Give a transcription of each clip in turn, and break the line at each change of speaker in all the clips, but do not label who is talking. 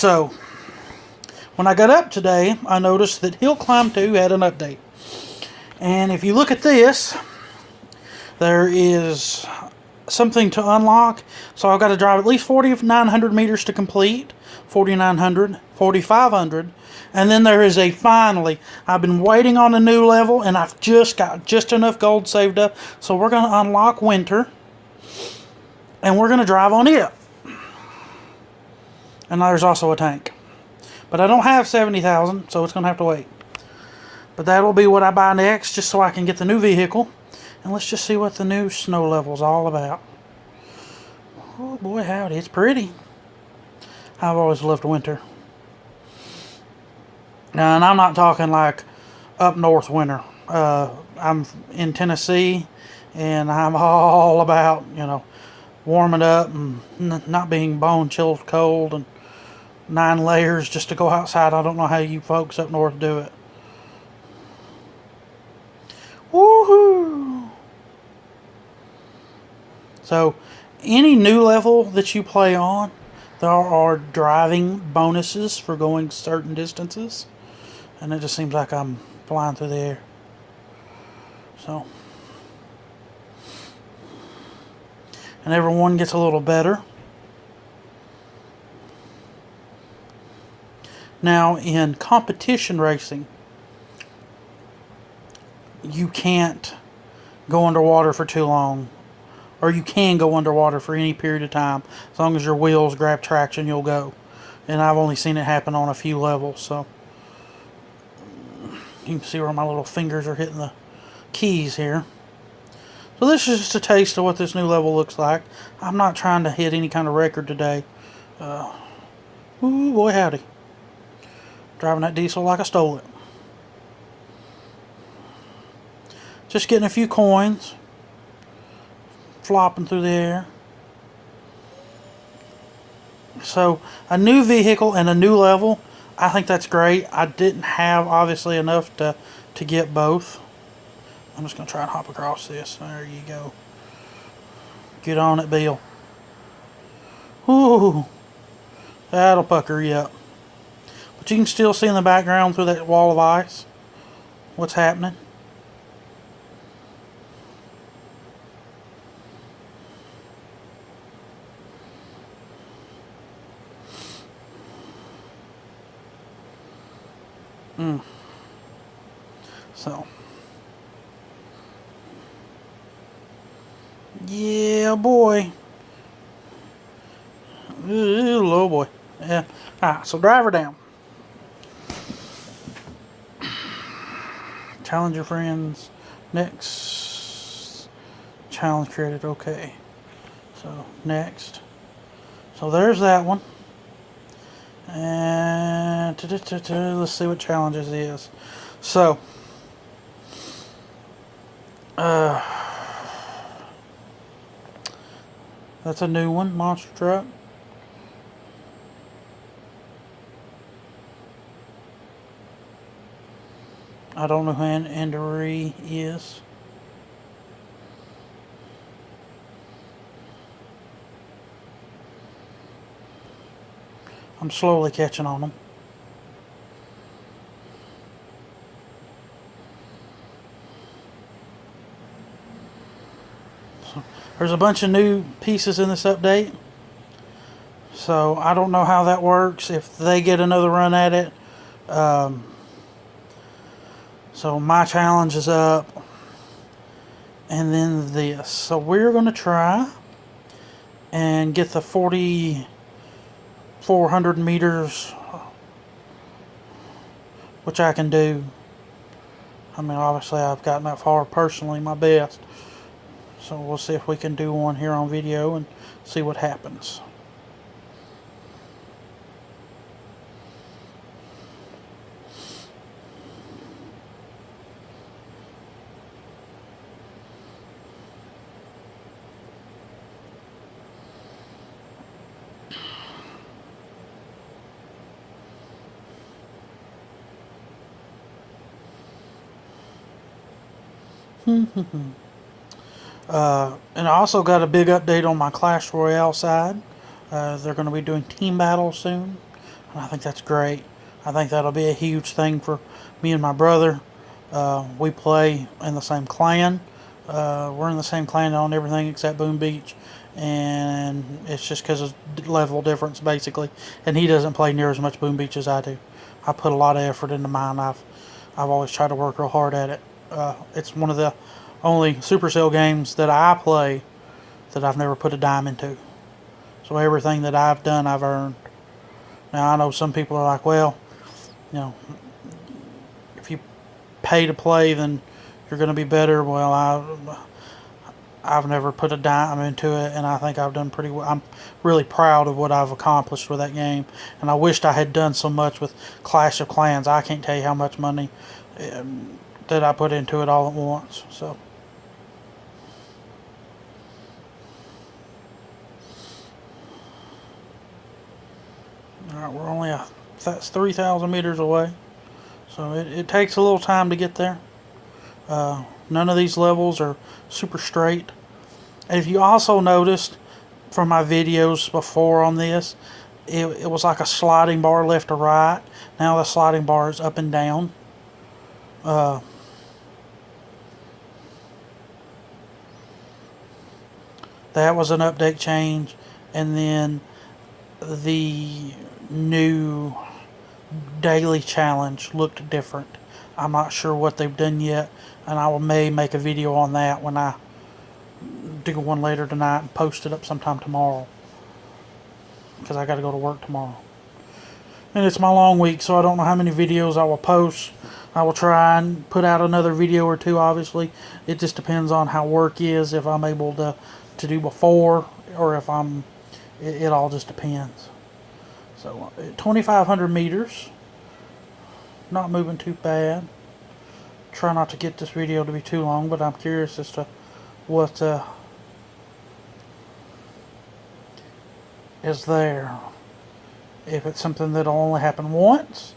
So, when I got up today, I noticed that Hill Climb 2 had an update. And if you look at this, there is something to unlock. So I've got to drive at least 4,900 meters to complete. 4,900, 4,500. And then there is a finally. I've been waiting on a new level, and I've just got just enough gold saved up. So we're going to unlock Winter. And we're going to drive on it. And there's also a tank. But I don't have 70,000, so it's going to have to wait. But that'll be what I buy next, just so I can get the new vehicle. And let's just see what the new snow level's all about. Oh boy, howdy, it's pretty. I've always loved winter. Now, and I'm not talking like up north winter. I'm in Tennessee, and I'm all about, warming up and not being bone chilled cold and 9 layers just to go outside. I don't know how you folks up north do it. Woohoo! So, any new level that you play on, there are driving bonuses for going certain distances. And it just seems like I'm flying through the air. So. And everyone gets a little better. Now, in competition racing, you can't go underwater for too long. Or you can go underwater for any period of time. As long as your wheels grab traction, you'll go. And I've only seen it happen on a few levels, so. You can see where my little fingers are hitting the keys here. So this is just a taste of what this new level looks like. I'm not trying to hit any kind of record today. Ooh, boy howdy. Driving that diesel like I stole it. Just getting a few coins. Flopping through the air. So, a new vehicle and a new level. I think that's great. I didn't have, obviously, enough to get both. I'm just going to try and hop across this. There you go. Get on it, Bill. Ooh. That'll pucker you up. But you can still see in the background through that wall of ice what's happening. So. Yeah, boy. Ooh, low boy. Yeah. Alright, so drive her down. Challenge your friends. Next. Challenge created. Okay. So, next. So, there's that one. And let's see what challenges it is. So, that's a new one, monster truck. I don't know who Andrew is. I'm slowly catching on them. So, there's a bunch of new pieces in this update. So I don't know how that works. If they get another run at it. So my challenge is up. And then this. So we're going to try and get the 4,400 meters, which I can do. I mean, obviously I've gotten that far personally, my best. So we'll see if we can do one here on video and see what happens. And I also got a big update on my Clash Royale side. They're going to be doing team battles soon. And I think that's great. I think that'll be a huge thing for me and my brother. We play in the same clan. We're in the same clan on everything except Boom Beach, and it's just because of level difference basically. And he doesn't play near as much Boom Beach as I do. I put a lot of effort into mine. I've always tried to work real hard at it. It's one of the only Supercell games that I play that I've never put a dime into. So everything that I've done, I've earned. Now I know some people are like, well, you know, if you pay to play, then you're going to be better. Well, I've never put a dime into it, and I think I've done pretty well. I'm really proud of what I've accomplished with that game, and I wished I had done so much with Clash of Clans. I can't tell you how much money that I put into it all at once. So. Alright, we're only that's 3,000 meters away, so it takes a little time to get there. None of these levels are super straight. And if you also noticed from my videos before on this, it was like a sliding bar left to right. Now the sliding bar is up and down. That was an update change, and then the new daily challenge looked different. I'm not sure what they've done yet, and I may make a video on that when I do one later tonight and post it up sometime tomorrow, because I got to go to work tomorrow. And it's my long week, so I don't know how many videos I will post. I will try and put out another video or two, obviously. It just depends on how work is, if I'm able to do before, or if I'm... It all just depends. So, 2,500 meters. Not moving too bad. Try not to get this video to be too long, but I'm curious as to what is there. If it's something that'll only happen once,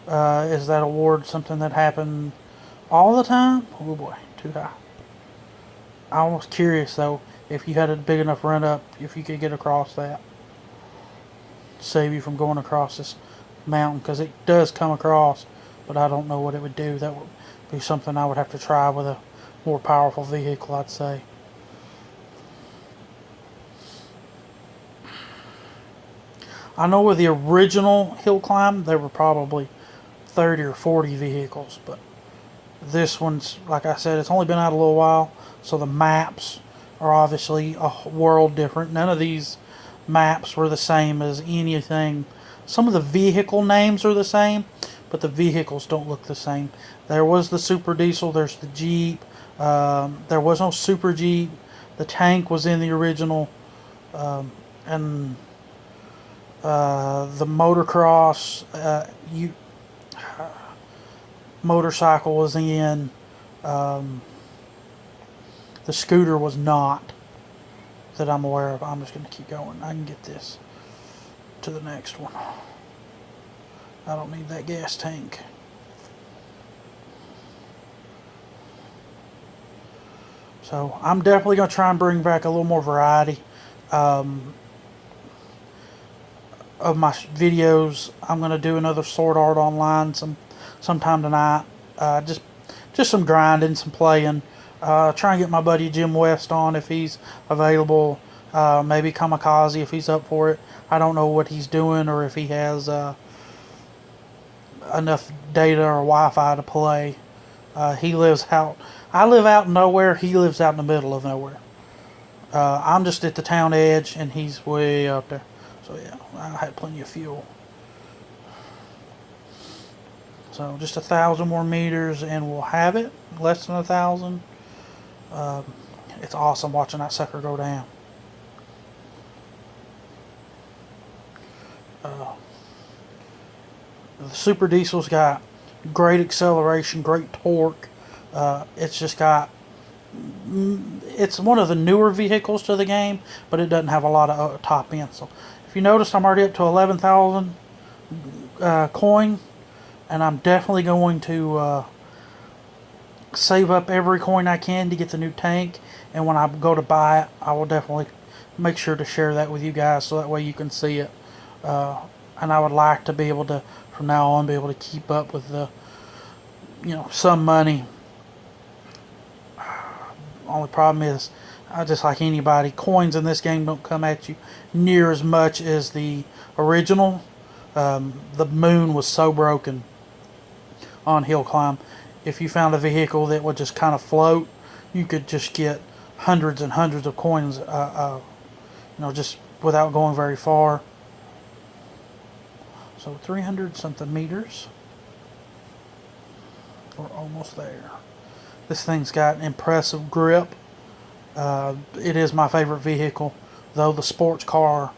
is that award something that happened all the time? Oh boy, too high. I was curious though, if you had a big enough run up, if you could get across that. Save you from going across this mountain, because it does come across, but I don't know what it would do. That would be something I would have to try with a more powerful vehicle, I'd say. I know with the original hill climb, there were probably 30 or 40 vehicles, but this one's, like I said, it's only been out a little while, so the maps are obviously a world different. None of these maps were the same as anything. Some of the vehicle names are the same, but the vehicles don't look the same. There was the Super Diesel, there's the Jeep, there was no Super Jeep, the tank was in the original, and the motocross motorcycle was in, the scooter was not, that I'm aware of. I'm just going to keep going. I can get this to the next one. I don't need that gas tank. So I'm definitely going to try and bring back a little more variety of my videos. I'm going to do another Sword Art Online sometime tonight. Just some grinding, some playing. Try and get my buddy Jim West on if he's available. Maybe Kamikaze if he's up for it. I don't know what he's doing, or if he has enough data or Wi-Fi to play. He lives out. I live out in nowhere. He lives out in the middle of nowhere. I'm just at the town edge, and he's way up there. So yeah, I had plenty of fuel. So just 1,000 more meters, and we'll have it. Less than 1,000. It's awesome watching that sucker go down. The Super Diesel's got great acceleration, great torque. It's just got... It's one of the newer vehicles to the game, but it doesn't have a lot of top end. So if you notice, I'm already up to 11,000 coin, and I'm definitely going to save up every coin I can to get the new tank. And when I go to buy it, I will definitely make sure to share that with you guys, so that way you can see it. and I would like to be able to, from now on, be able to keep up with the, some money. Only problem is, just like anybody, coins in this game don't come at you near as much as the original. The moon was so broken on Hill Climb. If you found a vehicle that would just kind of float, you could just get hundreds and hundreds of coins, just without going very far. So 300 something meters. We're almost there. This thing's got an impressive grip. It is my favorite vehicle, though the sports car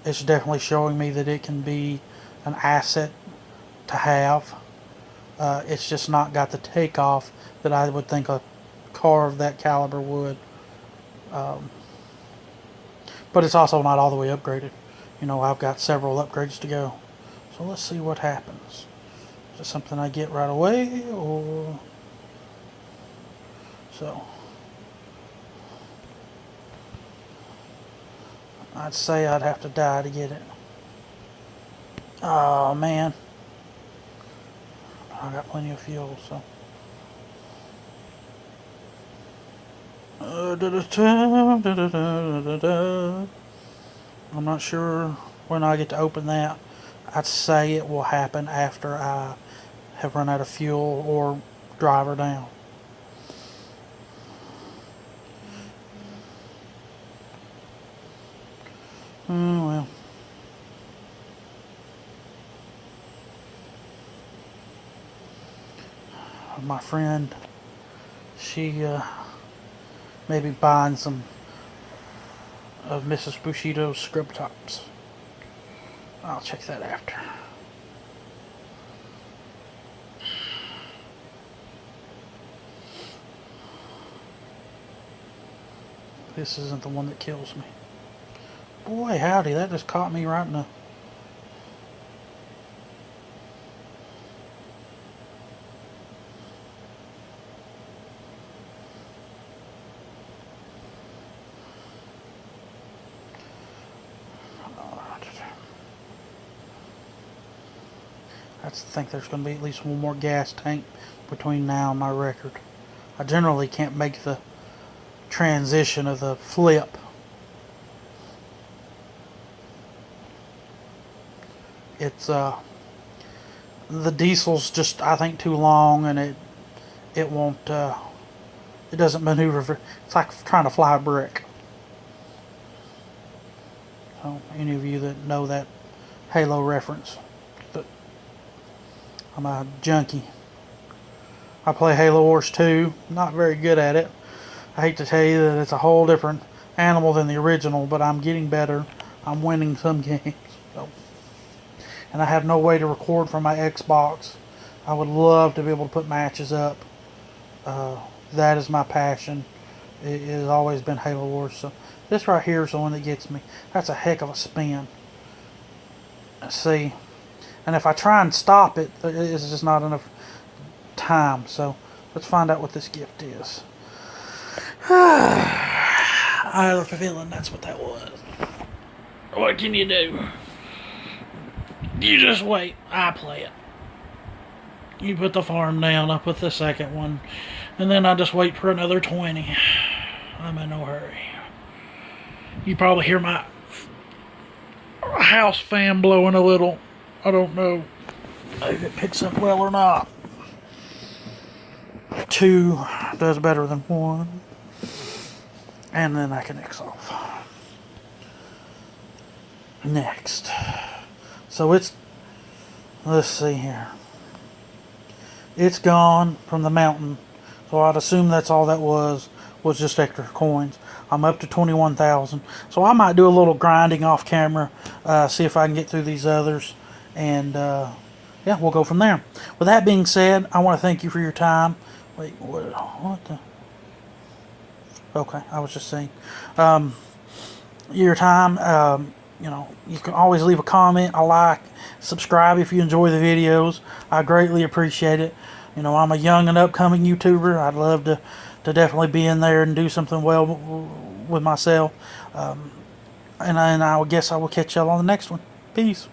is definitely showing me that it can be an asset to have. It's just not got the takeoff that I would think a car of that caliber would. But it's also not all the way upgraded. I've got several upgrades to go. So let's see what happens. Is it something I get right away, or... So, I'd say I'd have to die to get it. Oh, man. I got plenty of fuel, so... I'm not sure when I get to open that. I'd say it will happen after I have run out of fuel or drive her down. Well. My friend, she may be buying some of Mrs. Bushido's scrub tops. I'll check that after. This isn't the one that kills me. Boy, howdy, that just caught me right in the... I think there's going to be at least one more gas tank between now and my record. I generally can't make the transition of the flip. It's the diesel's just, I think, too long, and it won't it doesn't maneuver. It's like trying to fly a brick. So any of you that know that Halo reference, but I'm a junkie. I play Halo Wars 2, not very good at it. I hate to tell you that it's a whole different animal than the original, but I'm getting better. I'm winning some games. So. And I have no way to record from my Xbox. I would love to be able to put matches up. That is my passion. It has always been Halo Wars. So this right here is the one that gets me. That's a heck of a spin. Let's see. And if I try and stop it, it's just not enough time. So let's find out what this gift is. I have a feeling that's what that was. What can you do? You just wait. I play it. You put the farm down, I put the second one, and then I just wait for another 20. I'm in no hurry. You probably hear my house fan blowing a little. I don't know if it picks up well or not. 2 does better than 1. And then I can X off. Next. So it's, let's see here. It's gone from the mountain. So I'd assume that's all that was just extra coins. I'm up to 21,000. So I might do a little grinding off camera, see if I can get through these others. And yeah, we'll go from there. With that being said, I want to thank you for your time. Wait, what the? Okay, I was just saying. Your time, you can always leave a comment, a like, subscribe if you enjoy the videos. I greatly appreciate it. I'm a young and upcoming YouTuber. I'd love to definitely be in there and do something well with myself. And I guess I will catch y'all on the next one. Peace.